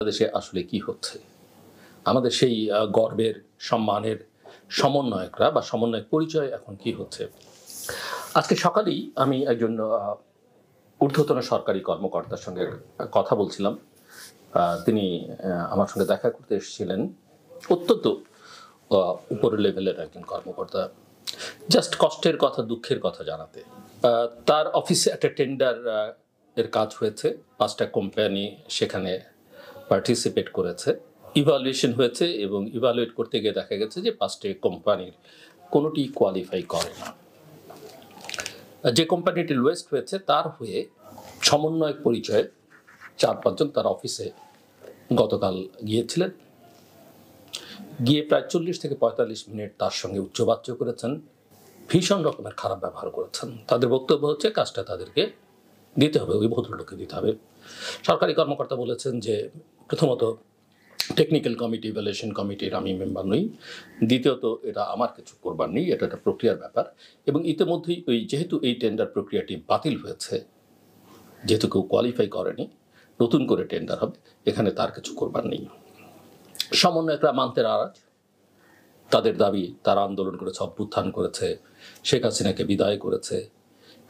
দেশে আসলে কি হচ্ছে? আমাদের সেই গর্বের, সম্মানের সমন্বয়করা বা সমন্বয়ক পরিচয় এখন কি হচ্ছে? আজকে সকালেই আমি একজন ঊর্ধ্বতন সরকারি কর্মকর্তার সঙ্গে কথা বলছিলাম। তিনি আমার সঙ্গে দেখা করতে এসেছিলেন। অত্যন্ত উপরের লেভেলের একজন কর্মকর্তা। জাস্ট কষ্টের কথা, দুঃখের কথা জানাতে। তার অফিসে একটা টেন্ডার এর কাজ হয়েছে। ৫টা কোম্পানি সেখানে পার্টিসিপেট করেছে। ইভালুয়েশন হয়েছে এবং ইভালুয়েট করতে গিয়ে দেখা গেছে যে ৫টি কোম্পানির কোনোটি কোয়ালিফাই করে না। যে কোম্পানিটি লোয়েস্ট হয়েছে তার হয়ে সমন্বয়ক পরিচয়ে ৪-৫ জন তার অফিসে গতকাল গিয়েছিলেন। গিয়ে প্রায় ৪০ থেকে ৪৫ মিনিট তার সঙ্গে উচ্চবাচ্য করেছেন, ভীষণ রকমের খারাপ ব্যবহার করেছেন। তাদের বক্তব্য হচ্ছে কাজটা তাদেরকে দিতে হবে, ওই ভদ্রলোককে দিতে হবে। সরকারি কর্মকর্তা বলেছেন যে প্রথমত টেকনিক্যাল কমিটি, ইভ্যালুয়েশন কমিটির আমি মেম্বার নই। দ্বিতীয়ত এটা আমার কিছু করবার নেই, এটা একটা প্রক্রিয়ার ব্যাপার। এবং ইতিমধ্যেই যেহেতু এই টেন্ডার প্রক্রিয়াটি বাতিল হয়েছে, যেহেতু কেউ কোয়ালিফাই করেনি, নতুন করে টেন্ডার হবে, এখানে তার কিছু করবার নেই। সমন্বয়করা মানতে নারাজ। তাদের দাবি, তারা আন্দোলন করেছে, অভ্যুত্থান করেছে, শেখ হাসিনাকে বিদায় করেছে।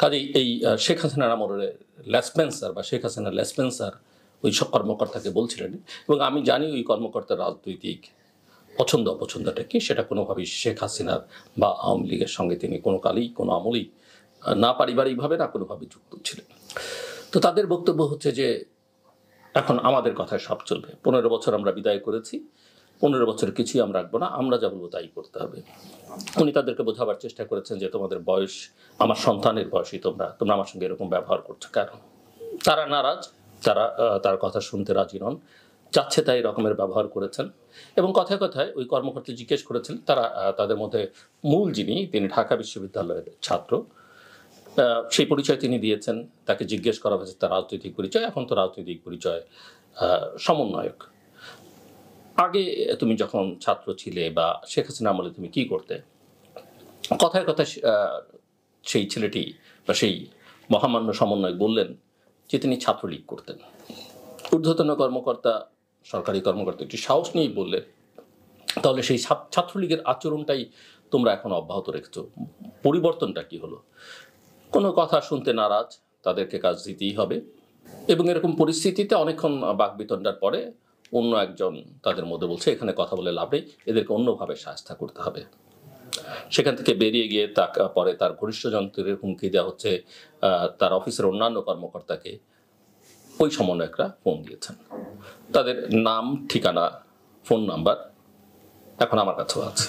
কাজেই এই শেখ হাসিনার আমলে লেসপেন্সার বা শেখ হাসিনার লেসপেন্সার ওই সব কর্মকর্তাকে বলছিলেন। এবং আমি জানি ওই কর্মকর্তার রাজনৈতিক পছন্দ অপছন্দটা কি, সেটা কোনোভাবেই শেখ হাসিনার বা আওয়ামী লীগের সঙ্গে তিনি কোনো কালেই কোনো আমলেই না পারিবারিকভাবে না কোনোভাবে যুক্ত ছিলেন। তো তাদের বক্তব্য হচ্ছে যে এখন আমাদের কথায় সব চলবে। ১৫ বছর আমরা বিদায় করেছি, ১৫ বছর কিছুই আমরা রাখবো না, আমরা যা বলবো তাই করতে হবে। উনি তাদেরকে বোঝাবার চেষ্টা করেছেন যে তোমাদের বয়স আমার সন্তানের বয়সী, তোমরা আমার সঙ্গে এরকম ব্যবহার করছো কেন? তারা নারাজ, তারা তার কথা শুনতে রাজি নন, চাচ্ছে তাই রকমের ব্যবহার করেছেন। এবং কথায় কথায় ওই কর্মকর্তা জিজ্ঞেস করেছেন, তারা তাদের মধ্যে মূল যিনি, তিনি ঢাকা বিশ্ববিদ্যালয়ের ছাত্র, সেই পরিচয় তিনি দিয়েছেন। তাকে জিজ্ঞেস করা হয়েছে তার রাজনৈতিক পরিচয়, এখন তো রাজনৈতিক পরিচয় সমন্বয়ক। আগে তুমি যখন ছাত্র ছিলে বা শেখ হাসিনা আমলে তুমি কি করতে? কথায় কথায় সেই ছেলেটি বা সেই মহামান্য সমন্বয়ক বললেন যে তিনি ছাত্রলীগ করতেন। ঊর্ধ্বতন কর্মকর্তা, সরকারি কর্মকর্তা একটি সাহস নিয়েই বললেন, তাহলে সেই ছাত্রলীগের আচরণটাই তোমরা এখন অব্যাহত রেখেছ, পরিবর্তনটা কি হলো? কোনো কথা শুনতে নারাজ, তাদেরকে কাজ দিতেই হবে। এবং এরকম পরিস্থিতিতে অনেকক্ষণ বাকবিতণ্ডার পরে অন্য একজন তাদের মধ্যে বলছে এখানে কথা বলে লাভ নেই, এদেরকে অন্যভাবে শায়েস্তা করতে হবে। সেখান থেকে বেরিয়ে গিয়ে পরে তার ঘনিষ্ঠজনদের হুমকি দেওয়া হচ্ছে, তার অফিসের অন্যান্য কর্মকর্তাকে ওই সমন্বয়করা ফোন দিয়েছেন। তাদের নাম, ঠিকানা, ফোন নাম্বার এখন আমার কাছেও আছে।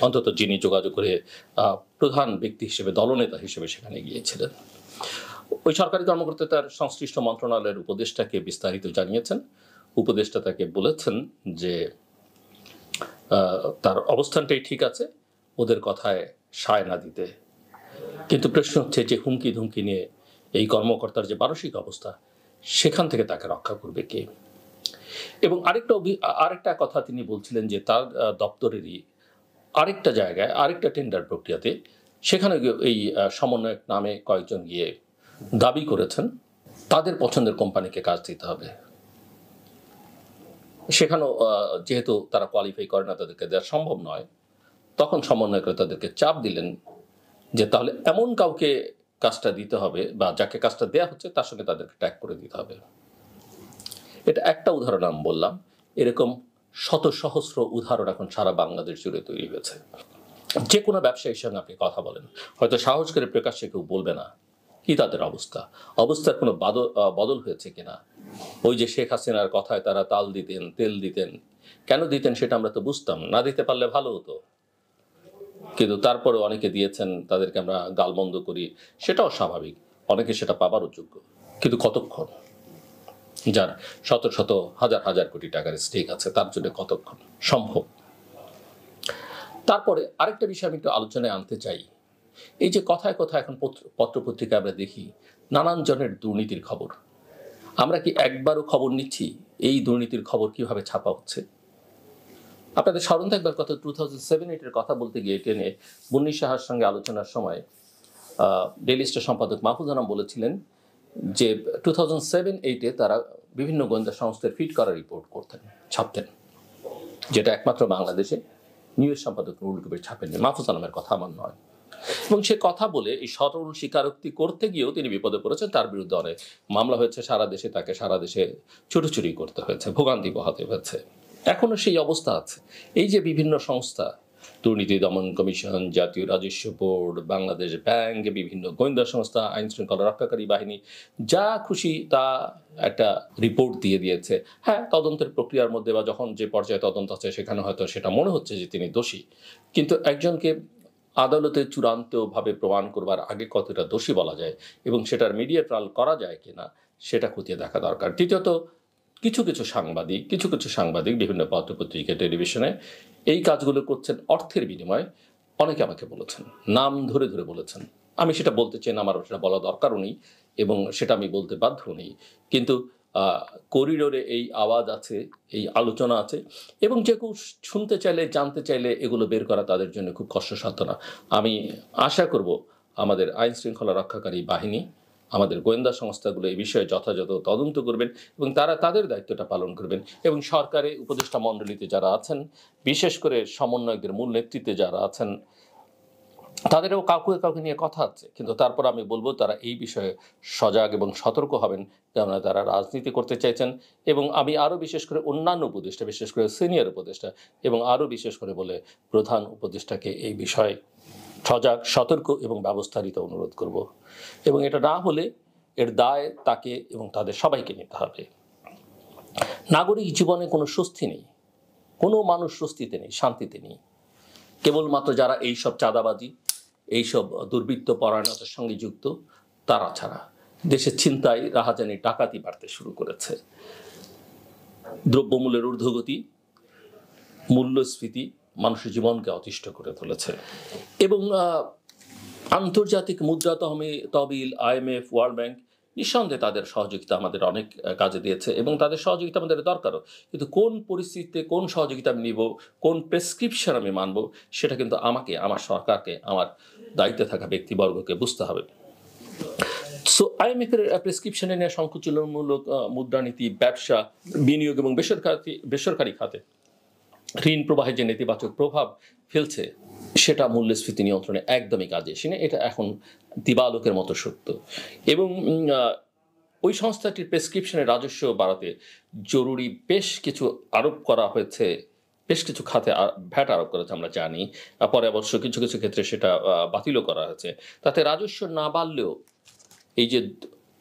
অন্তত যিনি যোগাযোগ করে প্রধান ব্যক্তি হিসেবে, দলনেতা হিসেবে সেখানে গিয়েছিলেন। ওই সরকারি কর্মকর্তা তার সংশ্লিষ্ট মন্ত্রণালয়ের উপদেষ্টাকে বিস্তারিত জানিয়েছেন। উপদেষ্টা তাকে বলেছেন যে তার অবস্থানটাই ঠিক আছে, ওদের কথায় সায় না দিতে। কিন্তু প্রশ্ন হচ্ছে যে হুমকি ধুমকি নিয়ে এই কর্মকর্তার যে মানসিক অবস্থা, সেখান থেকে তাকে রক্ষা করবে কে? এবং আরেকটা কথা তিনি বলছিলেন যে তার দপ্তরেরই আরেকটা জায়গায়, আরেকটা টেন্ডার প্রক্রিয়াতে, সেখানে এই সমন্বয়ক নামে কয়েকজন গিয়ে দাবি করেছেন তাদের পছন্দের কোম্পানিকে কাজ দিতে হবে। সেখানেও যেহেতু তারা কোয়ালিফাই করে না, তাদেরকে দেওয়া সম্ভব নয়, তখন সমন্বয়করা তাদেরকে চাপ দিলেন যে তাহলে এমন কাউকে কাজটা দিতে হবে বা যাকে কাজটা দেওয়া হচ্ছে তার সঙ্গে তাদেরকে ট্যাগ করে দিতে হবে। এটা একটা উদাহরণ আমি বললাম, এরকম শত সহস্র উদাহরণ এখন সারা বাংলাদেশ জুড়ে তৈরি হয়েছে। যে কোনো ব্যবসায়ীর সঙ্গে আপনি কথা বলেন, হয়তো সাহস করে প্রকাশ্যে কেউ বলবে না কি তাদের অবস্থার কোনো বদল হয়েছে কিনা। ওই যে শেখ হাসিনার কথায় তারা তাল দিতেন, তেল দিতেন, কেন দিতেন সেটা আমরা তো বুঝতাম না, দিতে পারলে ভালো হতো। কিন্তু তারপরে অনেকে দিয়েছেন, তাদেরকে আমরা গালমন্দ করি, সেটাও স্বাভাবিক, অনেকে সেটা পাবারও যোগ্য। কিন্তু কতক্ষণ? যার শত শত হাজার হাজার কোটি টাকার স্টেক আছে, তার জন্য কতক্ষণ সম্ভব? তারপরে আরেকটা বিষয় আমি একটু আলোচনায় আনতে চাই। এই যে কথায় কথায় এখন পত্রপত্রিকা আমরা দেখি নানান জনের দুর্নীতির খবর, আমরা কি একবারও খবর নিচ্ছি এই দুর্নীতির খবর কিভাবে ছাপা হচ্ছে? আপনাদের স্মরণ থাকবার কথা, 2007-8 কথা বলতে গিয়ে টেনে মুন্নী সাহার সঙ্গে আলোচনার সময় ডেইলি স্টার সম্পাদক মাহফুজ আনাম বলেছিলেন যে 2007-8 তারা বিভিন্ন গোয়েন্দা সংস্থার ফিট করা রিপোর্ট করতেন, ছাপতেন, যেটা একমাত্র বাংলাদেশে নিউজ সম্পাদক নুরুল কবির ছাপেননি। মাহফুজ আলমের কথা আমার নয়। এবং সে কথা বলে এই সরল স্বীকারোক্তি করতে গিয়েও তিনি বিপদে পড়েছেন। তার বিরুদ্ধে অনেক মামলা হয়েছে সারা দেশে, তাকে সারা দেশে ছুটোছুটি করতে হয়েছে, ভোগান্তি পোহাতে হয়েছে। এখনো সেই অবস্থা আছে। এই যে বিভিন্ন সংস্থা, দুর্নীতি দমন কমিশন, জাতীয় রাজস্ব বোর্ড, বাংলাদেশ ব্যাংক, বিভিন্ন গোয়েন্দা সংস্থা, আইন শৃঙ্খলা রক্ষাকারী বাহিনী, যা খুশি তা একটা রিপোর্ট দিয়ে দিয়েছে। হ্যাঁ, তদন্তের প্রক্রিয়ার মধ্যে বা যখন যে পর্যায়ে তদন্ত আছে সেখানে হয়তো সেটা মনে হচ্ছে যে তিনি দোষী, কিন্তু একজনকে আদালতে চূড়ান্তভাবে প্রমাণ করবার আগে কতটা দোষী বলা যায় এবং সেটার মিডিয়া ট্রায়াল করা যায় কিনা সেটা খতিয়ে দেখা দরকার। দ্বিতীয়ত, কিছু কিছু সাংবাদিক বিভিন্ন পত্রপত্রিকা, টেলিভিশনে এই কাজগুলো করছেন অর্থের বিনিময়ে। অনেকে আমাকে বলেছেন, নাম ধরে ধরে বলেছেন। আমি সেটা বলতে চাই না, আমার সেটা বলা দরকারও নেই এবং সেটা আমি বলতে বাধ্য নেই, কিন্তু করিডোরে এই আওয়াজ আছে, এই আলোচনা আছে এবং যে কেউ শুনতে চাইলে, জানতে চাইলে এগুলো বের করা তাদের জন্য খুব কষ্টসাধ্য না। আমি আশা করব আমাদের আইন শৃঙ্খলা রক্ষাকারী বাহিনী, আমাদের গোয়েন্দা সংস্থাগুলো এই বিষয়ে যথাযথ তদন্ত করবেন এবং তারা তাদের দায়িত্বটা পালন করবেন। এবং সরকারে উপদেষ্টা মণ্ডলীতে যারা আছেন, বিশেষ করে সমন্বয়কদের মূল নেতৃত্বে যারা আছেন, তাদেরও কাউকে নিয়ে কথা আছে, কিন্তু তারপর আমি বলবো তারা এই বিষয়ে সজাগ এবং সতর্ক হবেন, কেননা তারা রাজনীতি করতে চাইছেন। এবং আমি আরও বিশেষ করে অন্যান্য উপদেষ্টা, বিশেষ করে সিনিয়র উপদেষ্টা এবং আরও বিশেষ করে বলে প্রধান উপদেষ্টাকে এই বিষয়ে সজাগ, সতর্ক এবং ব্যবস্থারিত অনুরোধ করব। এবং এটা না হলে এর দায় তাকে এবং তাদের সবাইকে নিতে হবে। নাগরিক জীবনে কোনো স্বস্তি নেই, কোনো মানুষ স্বস্তিতে নেই, শান্তিতে নেই। কেবলমাত্র যারা এইসব চাঁদাবাজি, এইসব দুর্বৃত্ত পরায়ণতার সঙ্গে যুক্ত তারা ছাড়া। দেশের ছিনতাই, রাহাজানি, ডাকাতি বাড়তে শুরু করেছে। দ্রব্যমূল্যের ঊর্ধ্বগতি, মূল্যস্ফীতি মানুষের জীবনকে অতিষ্ঠ করে তুলেছে। এবং আন্তর্জাতিক মুদ্রা তহবিল, IMF, ওয়ার্ল্ড ব্যাংক নিঃসন্দেহে তাদের সহযোগিতা আমাদের অনেক কাজে দিয়েছে এবং তাদের সহযোগিতা আমাদের দরকারও। কিন্তু কোন পরিস্থিতিতে কোন সহযোগিতা আমি নিব, কোন প্রেসক্রিপশন আমি মানব, সেটা কিন্তু আমাকে, আমার সরকারকে, আমার দায়িত্বে থাকা ব্যক্তিবর্গকে বুঝতে হবে। সো IMF-এর প্রেসক্রিপশনে নেওয়া সংকুচনমূলক মুদ্রানীতি, ব্যবসা, বিনিয়োগ এবং বেসরকারি খাতে ঋণ প্রবাহের যে নেতিবাচক প্রভাব ফেলছে, সেটা মূল্যস্ফীতি নিয়ন্ত্রণে একদমই কাজে আসেনি। এটা এখন দিবালোকের মতো সত্য। এবং ওই সংস্থাটির প্রেসক্রিপশনে রাজস্ব বাড়াতে জরুরি বেশ কিছু আরোপ করা হয়েছে, বেশ কিছু খাতে ভ্যাট আরোপ করেছে আমরা জানি। পরে অবশ্য কিছু কিছু ক্ষেত্রে সেটা বাতিলও করা হয়েছে। তাতে রাজস্ব না বাড়লেও এই যে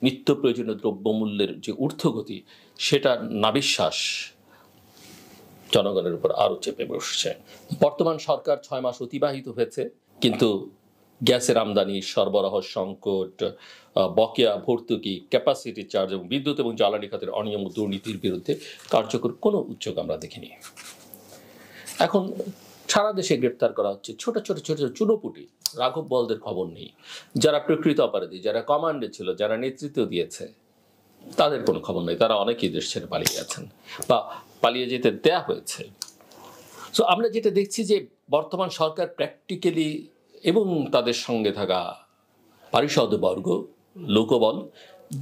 নিত্য প্রয়োজনীয় দ্রব্যমূল্যের যে ঊর্ধ্বগতি, সেটা নাবিশ্বাস জনগণের উপর আরও চেপে বসছে। বর্তমান সরকার 6 মাস অতিবাহিত হয়েছে, কিন্তু গ্যাসের আমদানি, সরবরাহ সংকট, বকেয়া ভর্তুকি, ক্যাপাসিটি চার্জ এবং বিদ্যুৎ এবং জ্বালানি খাতের অনিয়ম দুর্নীতির বিরুদ্ধে কার্যকর কোনো উদ্যোগ আমরা দেখিনি। এখন সারা দেশে গ্রেপ্তার করা হচ্ছে ছোট ছোট ছোট চুনোপুটি রাঘব বলদের খবর নেই। যারা প্রকৃত অপরাধী, যারা কমান্ডে ছিল, যারা নেতৃত্ব দিয়েছে, তাদের কোনো খবর নেই। তারা অনেকেই দেশ ছেড়ে পালিয়ে গেছেন বা পালিয়ে যেতে দেয়া হয়েছে। সো আমরা যেটা দেখছি যে বর্তমান সরকার প্র্যাকটিক্যালি এবং তাদের সঙ্গে থাকা পারিষদবর্গ, লোকবল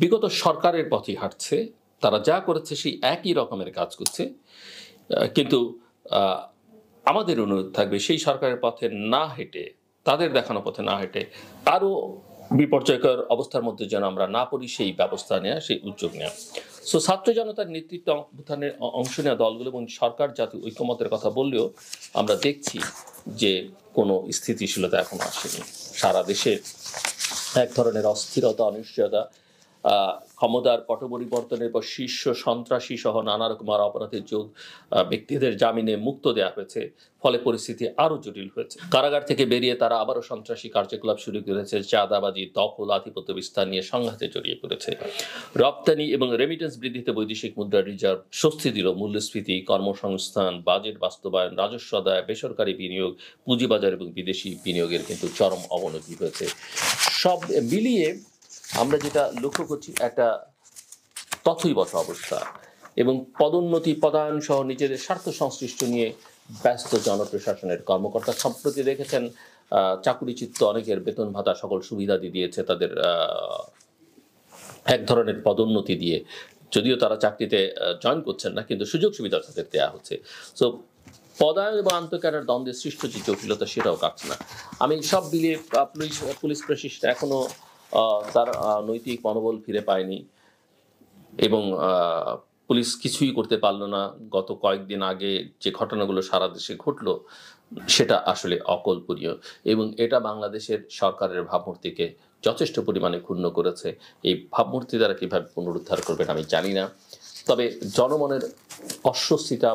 বিগত সরকারের পথে হাঁটছে। তারা যা করেছে সেই একই রকমের কাজ করছে। কিন্তু আমাদের অনুরোধ থাকবে সেই সরকারের পথে না হেঁটে, তাদের দেখানো পথে না হেঁটে আরও বিপর্যয়কর অবস্থার মধ্যে যেন আমরা না পড়ি, সেই ব্যবস্থা নেওয়া, সেই উদ্যোগ নেওয়া। সো ছাত্র জনতার নেতৃত্ব অভ্যুত্থানের অংশ নেওয়া দলগুলো এবং সরকার জাতীয় ঐক্যমতের কথা বললেও আমরা দেখছি যে কোনো স্থিতিশীলতা এখনো আসেনি। সারা দেশে এক ধরনের অস্থিরতা, অনিশ্চয়তা, ক্ষমতার পট পরিবর্তনের পর শীর্ষ সন্ত্রাসী সহ নানা রকম অপরাধের যোগ ব্যক্তিদের জামিনে মুক্ত দেওয়া হয়েছে, ফলে পরিস্থিতি আরও জটিল হয়েছে। কারাগার থেকে বেরিয়ে তারা আবারও সন্ত্রাসী কার্যকলাপ শুরু করেছে, চাঁদাবাজি, দখল, আধিপত্য বিস্তার নিয়ে সংঘাতে জড়িয়ে পড়েছে। রপ্তানি এবং রেমিটেন্স বৃদ্ধিতে বৈদেশিক মুদ্রা রিজার্ভ স্বস্তি দিল। মূল্যস্ফীতি, কর্মসংস্থান, বাজেট বাস্তবায়ন, রাজস্ব আদায়, বেসরকারি বিনিয়োগ, পুঁজিবাজার এবং বিদেশি বিনিয়োগের কিন্তু চরম অবনতি হয়েছে। সব মিলিয়ে আমরা যেটা লক্ষ্য করছি একটা তথৈবচ অবস্থা এবং পদোন্নতি, পদায়ন সহ নিজেদের স্বার্থ সংশ্লিষ্ট নিয়ে ব্যস্ত জনপ্রশাসনের কর্মকর্তা। সম্প্রতি দেখেছেন চাকুরিচ্যুত অনেকের বেতন ভাতা সকল সুবিধা দিয়েছে, তাদের এক ধরনের পদোন্নতি দিয়ে যদিও তারা চাকরিতে জয়েন করছেন না, কিন্তু সুযোগ সুবিধা তাদের দেওয়া হচ্ছে। সো পদায়ন এবং আন্তঃক্যাডার দ্বন্দ্বের সৃষ্ট যে জটিলতা সেটাও কাটছে না। আমি সব মিলিয়ে পুলিশ প্রশাসন এখনো তার নৈতিক মনোবল ফিরে পায়নি এবং পুলিশ কিছুই করতে পারল না। গত কয়েকদিন আগে যে ঘটনাগুলো সারা দেশে ঘটলো সেটা আসলে অকল্পনীয় এবং এটা বাংলাদেশের সরকারের ভাবমূর্তিকে যথেষ্ট পরিমাণে ক্ষুণ্ণ করেছে। এই ভাবমূর্তি দ্বারা কিভাবে পুনরুদ্ধার করবেন আমি জানি না, তবে জনমনের অস্বস্তিটা